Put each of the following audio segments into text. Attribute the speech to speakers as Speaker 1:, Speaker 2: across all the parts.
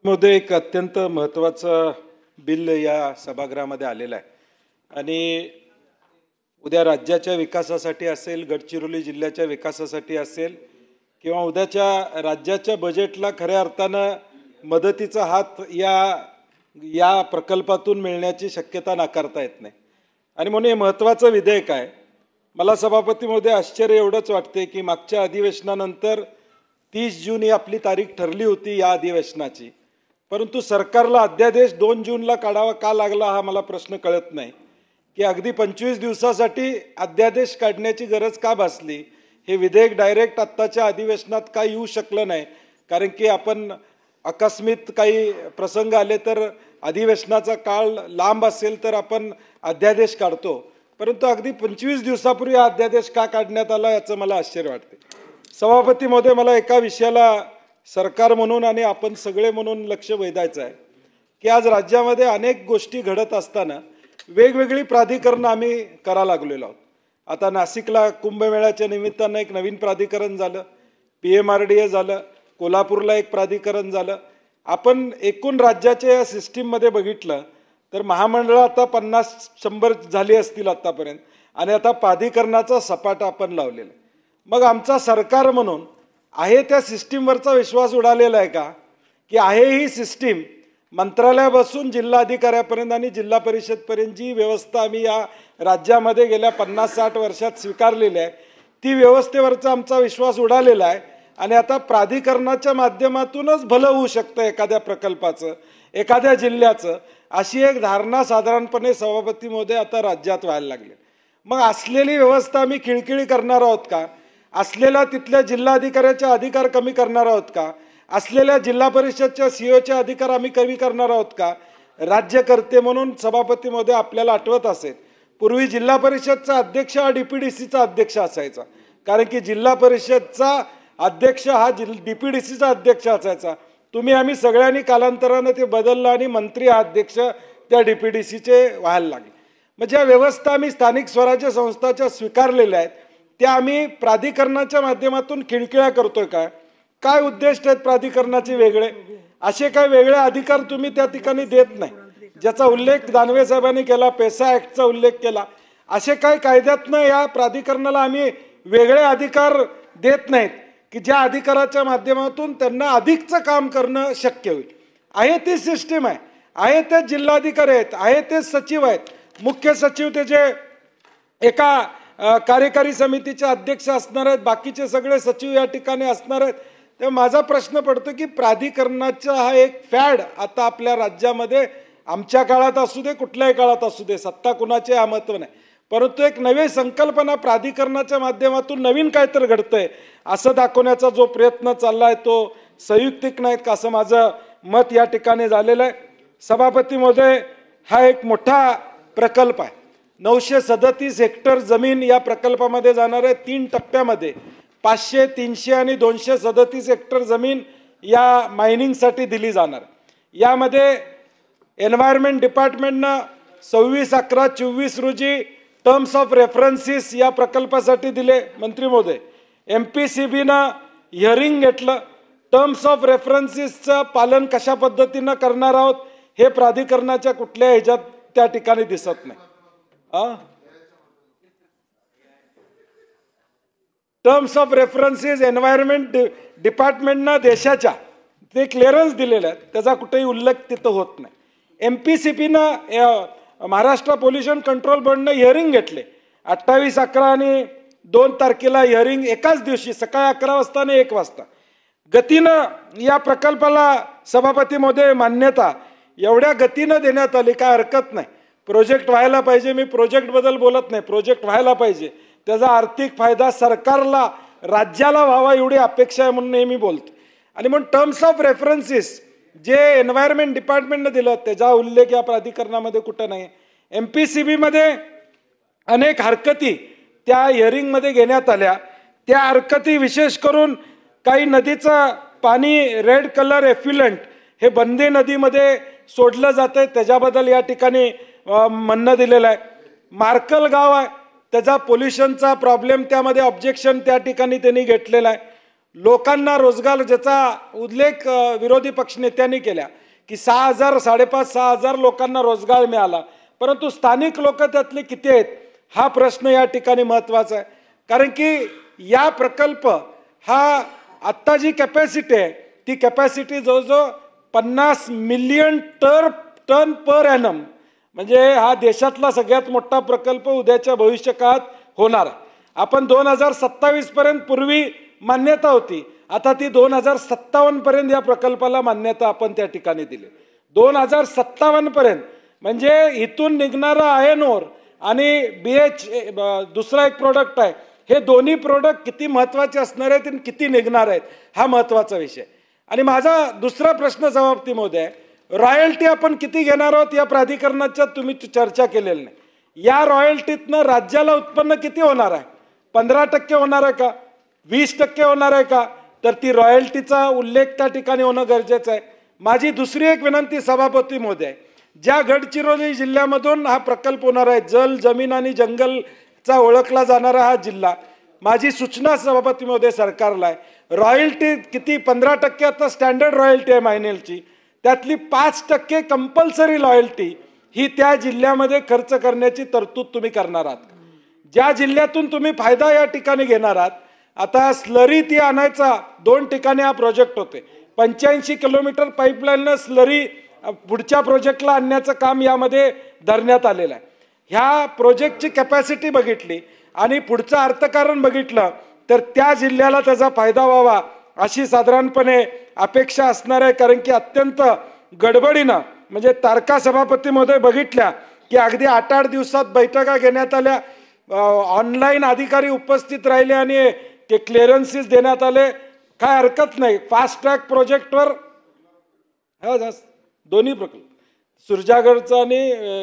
Speaker 1: मध्ये एक अत्यंत महत्त्वाचं बिल या सभागृहामध्ये आलेलं आहे आणि उद्या राज्याच्या विकासासाठी असेल, गडचिरोली जिल्ह्याच्या विकासासाठी असेल किंवा उद्याच्या राज्याच्या बजेटला खऱ्या अर्थानं मदतीचा हात या प्रकल्पातून मिळण्याची शक्यता नाकारता येत नाही. आणि म्हणून हे महत्त्वाचं विधेयक आहे. मला सभापती महोदय आश्चर्य एवढंच वाटते की मागच्या अधिवेशनानंतर 30 जून ही आपली तारीख ठरली होती या अधिवेशनाची, परंतु सरकारला अध्यादेश 2 जूनला काढावा का लागला हा मला प्रश्न कळत नाही. की अगदी 25 दिवसासाठी अध्यादेश काढण्याची गरज का भासली? हे विधेयक डायरेक्ट आत्ताच्या अधिवेशनात का येऊ शकलं नाही? कारण की आपण अकस्मित काही प्रसंग आले तर अधिवेशनाचा काळ लांब असेल तर आपण अध्यादेश काढतो, परंतु अगदी 25 दिवसापूर्वी हा अध्यादेश का काढण्यात आला याचं मला आश्चर्य वाटते. सभापती महोदय, मला एका विषयाला सरकार म्हणून आणि आपण सगळे म्हणून लक्ष वेधायचं आहे की आज राज्यामध्ये अनेक गोष्टी घडत असताना वेगवेगळी प्राधिकरणं आम्ही करा लागलेलो आहोत. आता नाशिकला कुंभमेळ्याच्या निमित्तानं एक नवीन प्राधिकरण झालं, PMRDA झालं, कोल्हापूरला एक प्राधिकरण झालं. आपण एकूण राज्याच्या या सिस्टीममध्ये बघितलं तर महामंडळं आता 50-100 झाली असतील आत्तापर्यंत आणि आता प्राधिकरणाचा सपाटा आपण लावलेला आहे. मग आमचा सरकार म्हणून आहे त्या सिस्टीमवरचा विश्वास उडालेला आहे का? की आहे ही सिस्टीम मंत्रालयापासून जिल्हाधिकाऱ्यापर्यंत आणि जिल्हा परिषदपर्यंत जी व्यवस्था आम्ही या राज्यामध्ये गेल्या 50-60 वर्षात स्वीकारलेली आहे ती व्यवस्थेवरचा आमचा विश्वास उडालेला आहे आणि आता प्राधिकरणाच्या माध्यमातूनच भलं होऊ शकतं एखाद्या प्रकल्पाचं, एखाद्या जिल्ह्याचं, अशी एक धारणा साधारणपणे सभापती महोदय आता राज्यात व्हायला लागली. मग असलेली व्यवस्था आम्ही खिळखिळी करणार आहोत का? असलेला तिथल्या जिल्हाधिकाऱ्याचे अधिकार कमी करणार आहोत का? असलेल्या जिल्हा परिषदच्या CEOचे अधिकार आम्ही कमी करणार आहोत का? राज्यकर्ते म्हणून सभापती महोदय आपल्याला आठवत असेल, पूर्वी जिल्हा परिषदचा अध्यक्ष हा DPDCचा अध्यक्ष असायचा, कारण की जिल्हा परिषदचा अध्यक्ष हा DPDCचा अध्यक्ष असायचा. तुम्ही आम्ही सगळ्यांनी कालांतरानं ते बदललं आणि मंत्री हा अध्यक्ष त्या DPDCचे व्हायला लागले. मग ज्या व्यवस्था आम्ही स्थानिक स्वराज्य संस्थाच्या स्वीकारलेल्या आहेत त्या आम्ही प्राधिकरणाच्या माध्यमातून खिळखिळ्या करतोय का? काय उद्दिष्ट आहेत प्राधिकरणाचे वेगळे? असे काय वेगळे अधिकार तुम्ही त्या ठिकाणी देत नाही, ज्याचा उल्लेख दानवे साहेबांनी केला, पेसा ॲक्टचा उल्लेख केला. असे काय कायद्यातनं या प्राधिकरणाला आम्ही वेगळे अधिकार देत नाहीत की ज्या अधिकाराच्या माध्यमातून त्यांना अधिकचं काम करणं शक्य होईल. आहे ती सिस्टीम आहे ते जिल्हाधिकारी आहेत, आहे ते सचिव आहेत, मुख्य सचिव त्याचे एका कार्यकारी समितीचे अध्यक्ष असणार आहेत, बाकीचे सगळे सचिव या ठिकाणी असणार आहेत. तर माझा प्रश्न पडतो की प्राधिकरणाचा हा एक फॅड आता आपल्या राज्यामध्ये, आमच्या काळात असू दे कुठल्याही काळात असू दे, सत्ता कुणाचे हा महत्त्व नाही, परंतु एक नवी संकल्पना प्राधिकरणाच्या माध्यमातून नवीन काय तर घडतंय असं दाखवण्याचा जो प्रयत्न चालला आहे तो संयुक्तिक नाहीत का असं माझं मत या ठिकाणी झालेलं आहे. सभापती महोदय, हा एक मोठा प्रकल्प आहे. 937 हेक्टर जमीन या प्रकल्पामध्ये जाणार आहे. 3 टप्प्यामध्ये 500, 300 आणि 237 हेक्टर जमीन या मायनिंगसाठी दिली जाणार. यामध्ये एन्व्हायरमेंट डिपार्टमेंटनं 26/11/24 रोजी टर्म्स ऑफ रेफरन्सेस या प्रकल्पासाठी दिले मंत्री महोदय. MPCBनं हिअरिंग घेतलं. टर्म्स ऑफ रेफरन्सेसचं पालन कशा पद्धतीनं करणार आहोत हे प्राधिकरणाच्या कुठल्या ह्याच्यात त्या ठिकाणी दिसत नाही. टर्म्स ऑफ रेफरन्सेस एन्व्हायरमेंट डिपार्टमेंटनं देशाच्या ते क्लिअरन्स दिलेलं आहे, त्याचा कुठेही उल्लेख तिथं होत नाही. MPCBनं महाराष्ट्र पोल्युशन कंट्रोल बोर्डनं हिअरिंग घेतले. 28/11 आणि 2 तारखेला हिअरिंग एकाच दिवशी सकाळी 11 वाजता आणि 1 वाजता. गतीनं या प्रकल्पाला सभापती महोदय मान्यता एवढ्या गतीनं देण्यात आली, काय हरकत नाही. प्रोजेक्ट व्हायला पाहिजे, मी प्रोजेक्टबद्दल बोलत नाही, प्रोजेक्ट व्हायला पाहिजे, त्याचा आर्थिक फायदा सरकारला राज्याला व्हावा एवढी अपेक्षा आहे म्हणून नेहमी बोलतो. आणि म्हणून टर्म्स ऑफ रेफरन्सेस जे एन्व्हायरमेंट डिपार्टमेंटनं दिलं त्याचा उल्लेख या प्राधिकरणामध्ये कुठं नाही. MPCBमध्ये अनेक हरकती त्या हिअरिंगमध्ये घेण्यात आल्या. त्या हरकती विशेष करून काही नदीचं पाणी रेड कलर एफ्युलंट हे बंदे नदीमध्ये सोडलं जातं आहे त्याच्याबद्दल या ठिकाणी म्हणणं दिलेलं आहे. मार्कल गाव आहे त्याचा पोल्युशनचा प्रॉब्लेम, त्यामध्ये ऑब्जेक्शन त्या ठिकाणी त्यांनी घेतलेला आहे. लोकांना रोजगार, ज्याचा उल्लेख विरोधी पक्षनेत्यांनी केला की 6,000 5,500 लोकांना रोजगार मिळाला, परंतु स्थानिक लोक त्यातले किती आहेत हा प्रश्न या ठिकाणी महत्त्वाचा आहे. कारण की या प्रकल्प हा आत्ता जी कॅपॅसिटी आहे ती कॅपॅसिटी जवळजवळ 50 मिलियन टन पर ॲनम, म्हणजे हा देशातला सगळ्यात मोठा प्रकल्प उद्याच्या भविष्यकाळात होणार. आपण 2027 पर्यंत पूर्वी मान्यता होती, आता ती 2057 पर्यंत या प्रकल्पाला मान्यता आपण त्या ठिकाणी दिली. 2057 पर्यंत म्हणजे इथून निघणारा आयर्न ओर आणि BH दुसरा एक प्रोडक्ट आहे, हे दोन्ही प्रोडक्ट किती महत्त्वाचे असणार आहेत आणि किती निघणार आहेत हा महत्त्वाचा विषय. आणि माझा दुसरा प्रश्न सभापती महोदय, रॉयल्टी आपण किती घेणार आहोत या प्राधिकरणाच्या तुम्ही चर्चा केलेली नाही. या रॉयल्टीतनं राज्याला उत्पन्न किती होणार आहे? 15% होणार आहे का? 20% होणार आहे का? तर ती रॉयल्टीचा उल्लेख त्या ठिकाणी होणं गरजेचं आहे. माझी दुसरी एक विनंती सभापती महोदय, ज्या गडचिरोली जिल्ह्यामधून हा प्रकल्प होणार आहे, जल, जमीन आणि जंगलचा ओळखला जाणारा हा जिल्हा, माझी सूचना सभापती महोदय सरकारला आहे, रॉयल्टी किती 15% आता स्टँडर्ड रॉयल्टी आहे मायनेलची, त्यातली 5% कंपल्सरी रॉयल्टी ही त्या जिल्ह्यामध्ये खर्च करण्याची तरतूद तुम्ही करणार आहात. ज्या जिल्ह्यातून तुम्ही फायदा या ठिकाणी घेणार आहात, आता स्लरी ती आणायचा 2 ठिकाणी हा प्रोजेक्ट होते, 85 किलोमीटर पाईपलाईननं स्लरी पुढच्या प्रोजेक्टला आणण्याचं काम यामध्ये धरण्यात आलेलं आहे. ह्या प्रोजेक्टची कॅपॅसिटी बघितली आणि पुढचं अर्थकारण बघितलं तर त्या जिल्ह्याला त्याचा फायदा व्हावा अशी साधारणपणे अपेक्षा असणार आहे. कारण की अत्यंत गडबडीनं म्हणजे तारखा सभापती महोदय बघितल्या की अगदी 8-8 दिवसात बैठका घेण्यात आल्या, ऑनलाईन अधिकारी उपस्थित राहिले आणि ते क्लिअरन्सेस देण्यात आले. काय हरकत नाही, फास्ट ट्रॅक प्रोजेक्टवर दोन्ही प्रकल्प सुरजागडचा आणि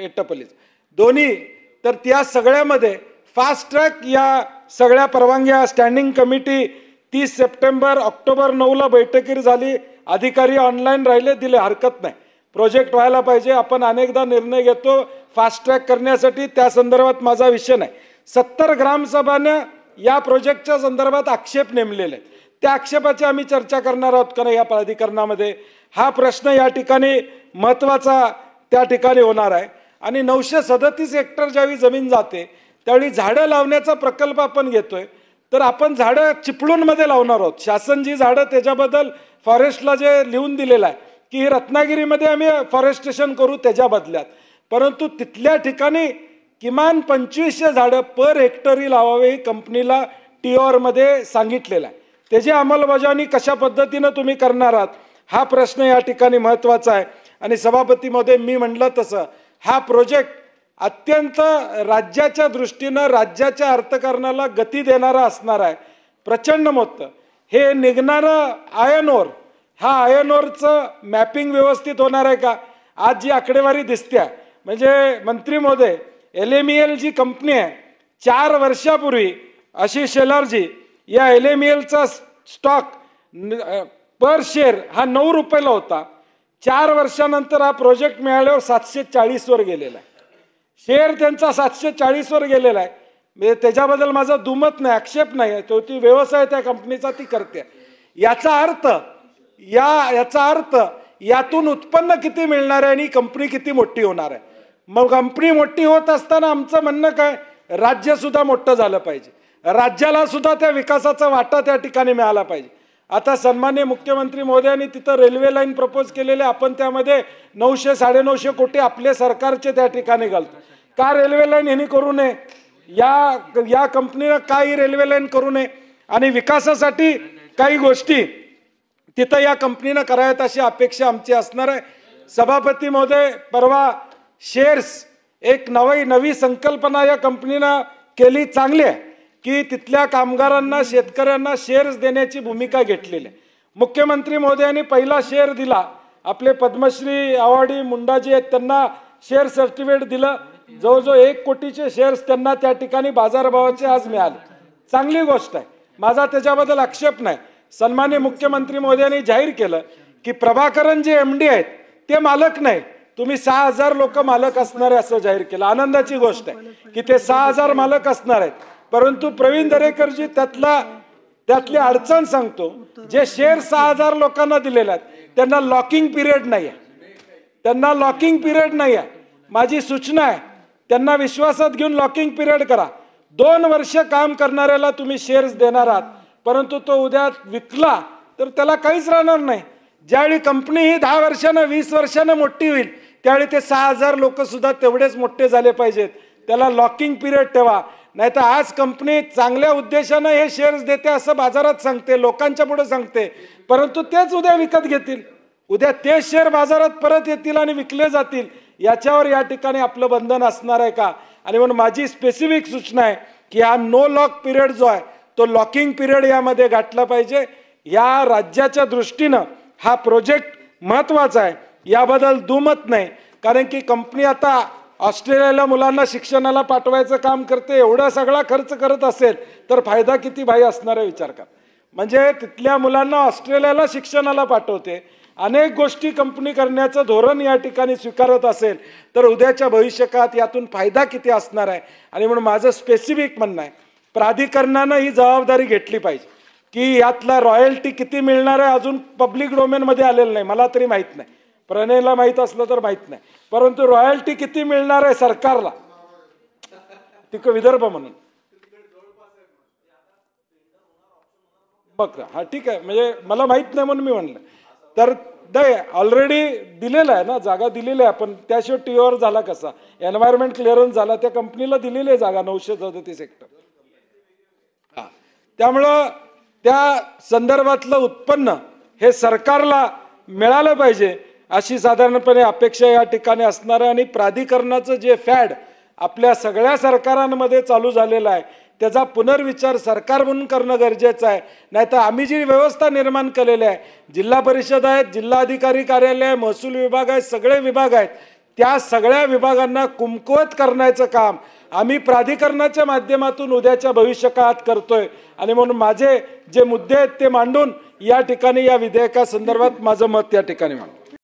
Speaker 1: एट्टापल्लीचा दोन्ही, तर त्या सगळ्यामध्ये फास्ट ट्रॅक या सगळ्या परवानग्या स्टँडिंग कमिटी 30 सप्टेंबर ऑक्टोबर 9ला बैठकीर झाली, अधिकारी ऑनलाईन राहिले, दिले. हरकत नाही, प्रोजेक्ट व्हायला पाहिजे. आपण अनेकदा निर्णय घेतो फास्ट ट्रॅक करण्यासाठी, त्या संदर्भात माझा विषय नाही. 70 ग्रामसभाने या प्रोजेक्टच्या संदर्भात आक्षेप नेमलेले आहेत, त्या आक्षेपाची आम्ही चर्चा करणार आहोत कारण या प्राधिकरणामध्ये हा प्रश्न या ठिकाणी महत्त्वाचा त्या ठिकाणी होणार आहे. आणि 937 हेक्टर ज्यावेळी जमीन जाते त्यावेळी झाडं लावण्याचा प्रकल्प आपण घेतोय, तर आपण झाडं चिपळूणमध्ये लावणार आहोत. शासन जी झाडं त्याच्याबद्दल फॉरेस्टला जे लिहून दिलेलं आहे की रत्नागिरीमध्ये आम्ही फॉरेस्टेशन करू त्याच्या बदल्यात, परंतु तिथल्या ठिकाणी किमान 2500 झाडं पर हेक्टरी लावावे ही कंपनीला TOR सांगितलेलं आहे. त्याची अंमलबजावणी कशा पद्धतीनं तुम्ही करणार आहात हा प्रश्न या ठिकाणी महत्त्वाचा आहे. आणि सभापती महोदय, मी म्हटलं तसं हा प्रोजेक्ट अत्यंत राज्याच्या दृष्टीनं राज्याच्या अर्थकारणाला गती देणारा असणार आहे, प्रचंड मोठं. हे निघणारं आयर्न ओर, हा आयर्न ओरचं मॅपिंग व्यवस्थित होणार आहे का? आज जी आकडेवारी दिसते म्हणजे मंत्री महोदय, LMEL जी कंपनी आहे 4 वर्षापूर्वी आशिष शेलारजी, या LMELचा स्टॉक पर शेअर हा 9 रुपयाला होता. 4 वर्षानंतर हा प्रोजेक्ट मिळाल्यावर 740 वर गेलेला आहे. शेअर त्यांचा 740 वर गेलेला आहे. म्हणजे त्याच्याबद्दल माझा दुमत नाही, आक्षेप नाही, तो ती व्यवसाय त्या कंपनीचा ती करते. याचा अर्थ यातून उत्पन्न किती मिळणार आहे आणि कंपनी किती मोठी होणार आहे. मग कंपनी मोठी होत असताना आमचं म्हणणं काय, राज्य सुद्धा मोठं झालं पाहिजे, राज्याला सुद्धा त्या विकासाचा वाटा त्या ठिकाणी मिळाला पाहिजे. आता सन्माननीय मुख्यमंत्री महोदयांनी तिथं रेल्वे लाईन प्रपोज केलेले, आपण त्यामध्ये 900-950 कोटी आपले सरकारचे त्या ठिकाणी घालतो. का रेल्वे लाईन ह्यांनी करू नये, या कंपनीनं काही रेल्वे लाईन करू नये आणि विकासासाठी काही गोष्टी तिथं या कंपनीनं कराव्यात अशी अपेक्षा आमची असणार आहे. सभापती महोदय, परवा शेअर्स एक नवी संकल्पना या कंपनीनं केली, चांगली आहे की तिथल्या कामगारांना शेतकऱ्यांना शेअर्स देण्याची भूमिका घेतलेली आहे. मुख्यमंत्री महोदयांनी पहिला शेअर दिला, आपले पद्मश्री अवॉर्डी मुंडाजी आहेत त्यांना शेअर सर्टिफिकेट दिलं, जवळजवळ 1 कोटीचे शेअर्स त्यांना त्या ठिकाणी बाजारभावाचे आज मिळाले. चांगली गोष्ट आहे, माझा त्याच्याबद्दल आक्षेप नाही. सन्माननीय मुख्यमंत्री महोदयांनी जाहीर केलं की प्रभाकरन जे MD आहेत ते मालक नाही, तुम्ही 6000 लोक मालक असणार आहे असं जाहीर केलं. आनंदाची गोष्ट आहे की ते 6000 मालक असणार आहेत, परंतु प्रवीण दरेकरजी त्यातला त्यातली अडचण सांगतो. जे शेअर 6000 लोकांना दिलेले आहेत त्यांना लॉकिंग पिरियड नाही आहे, त्यांना लॉकिंग पिरियड नाही आहे. माझी सूचना आहे त्यांना विश्वासात घेऊन लॉकिंग पिरियड करा. 2 वर्ष काम करणाऱ्याला तुम्ही शेअर्स देणार आहात, परंतु तो उद्या विकला तर त्याला काहीच राहणार नाही. ज्यावेळी कंपनी ही 10 वर्षानं 20 वर्षानं मोठी होईल त्यावेळी ते 6000 लोक सुद्धा तेवढेच मोठे झाले पाहिजेत. त्याला लॉकिंग पिरियड ठेवा. नाही तर आज कंपनी चांगल्या उद्देशानं हे शेअर्स देते असं बाजारात सांगते, लोकांच्या पुढे सांगते, परंतु तेच उद्या विकत घेतील. उद्या ते शेअर बाजारात परत येतील आणि विकले जातील. याच्यावर या ठिकाणी आपलं बंधन असणार आहे का? आणि म्हणून माझी स्पेसिफिक सूचना आहे की हा नो लॉक पिरियड जो आहे तो लॉकिंग पिरियड यामध्ये गाठला पाहिजे. या राज्याच्या दृष्टीनं हा प्रोजेक्ट महत्त्वाचा आहे, याबद्दल दुमत नाही. कारण की कंपनी आता ऑस्ट्रेलियाला मुलांना शिक्षणाला पाठवायचं काम करते. एवढा सगळा खर्च करत असेल तर फायदा किती भाई असणार आहे विचार करा. म्हणजे तिथल्या मुलांना ऑस्ट्रेलियाला शिक्षणाला पाठवते, अनेक गोष्टी कंपनी करण्याचं धोरण या ठिकाणी स्वीकारत असेल तर उद्याच्या भविष्यकाळात यातून फायदा किती असणार आहे. आणि म्हणून माझं स्पेसिफिक म्हणणं आहे प्राधिकरणानं ही जबाबदारी घेतली पाहिजे की यातला रॉयल्टी किती मिळणार आहे. अजून पब्लिक डोमेनमध्ये आलेलं नाही, मला तरी माहीत नाही, प्रणयला माहीत असलं तर माहीत नाही, परंतु रॉयल्टी किती मिळणार आहे सरकारला तिकडे विदर्भ म्हणून बघ. हा ठीक आहे, म्हणजे मला माहीत नाही म्हणून मी म्हणलं. तर ऑलरेडी दिलेलं आहे ना, जागा दिलेली आहे, पण त्याशिवाय टीओवर झाला कसा, एन्व्हायरमेंट क्लिअरन्स झाला, त्या कंपनीला दिलेली आहे जागा 937 हेक्टर. हा, त्यामुळं त्या संदर्भातलं उत्पन्न हे सरकारला मिळालं पाहिजे अशी साधारणपणे अपेक्षा या ठिकाणी असणार आहे. आणि प्राधिकरणाचं जे फॅड आपल्या सगळ्या सरकारांमध्ये चालू झालेला आहे त्याचा पुनर्विचार सरकार म्हणून करणं गरजेचं आहे. नाहीतर आम्ही जी व्यवस्था निर्माण केलेली आहे, जिल्हा परिषद आहेत, जिल्हाधिकारी कार्यालय आहे, महसूल विभाग आहे, सगळे विभाग आहेत, त्या सगळ्या विभागांना कुमकुवत करण्याचं काम आम्ही प्राधिकरणाच्या माध्यमातून उद्याच्या भविष्यकाळात करतोय. आणि म्हणून माझे जे मुद्दे आहेत ते मांडून या ठिकाणी या विधेयकासंदर्भात माझं मत या ठिकाणी मांडतो.